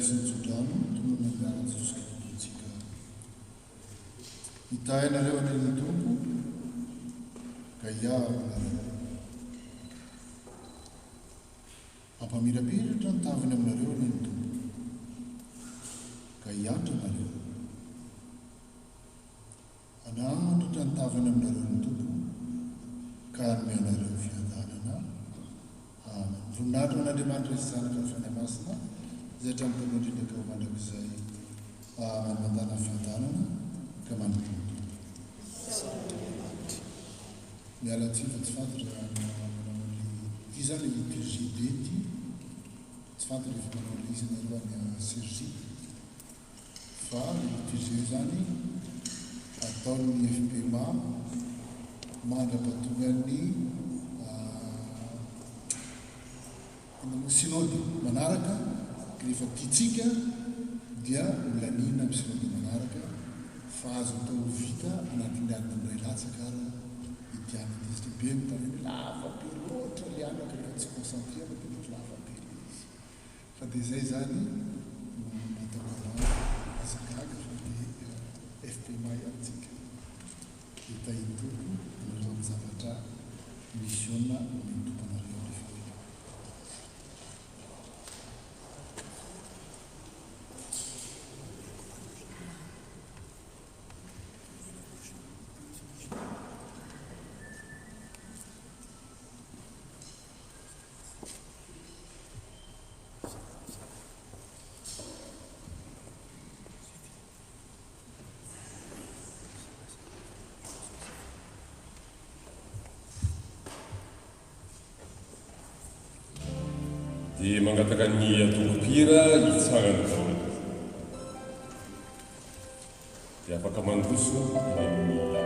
sy nitsodrano tonono miara Jesosy Kristy tsika hitahinareo an'ilay tompo ka iavinareo ampamirapiratra ny taviny aminareo an'ilay tompo ka hiatra nareo anandratra ny taviny aminareo ny tompo ka anomenareo fiadanana. Amen. Voninahitra an'Andriamanitra sy zanaka ny fanahy-masina izay hatramin'ny indrindra ka ho mandrakizay. Amen. Mandana fiadanana ka manompo. Miala tsiny fa tsy fantatra ity zany liturgie dety tsy fantatra efa manao le izy nareo any Sergie fa liturgie zany ataon'ny FPMA mandra-patongan'ny synody manaraka rehefa tiatsika dia milanina amin'ny synody manaraka fa azo atao vita anatin'ny adiny ray latsaka ary itiana izy be mitaneny lavabe loatra lianaka rehefa tsy concentré dia lavabe izy fa dia izay zany natao azagaga fa dia FPMA iatsika hitahitoko nareo amin'ny zavatra missionna mitompanareo rehefa dia mangataka ny atoko-pira hitsarany daholo dia afaka mandroso amin'ny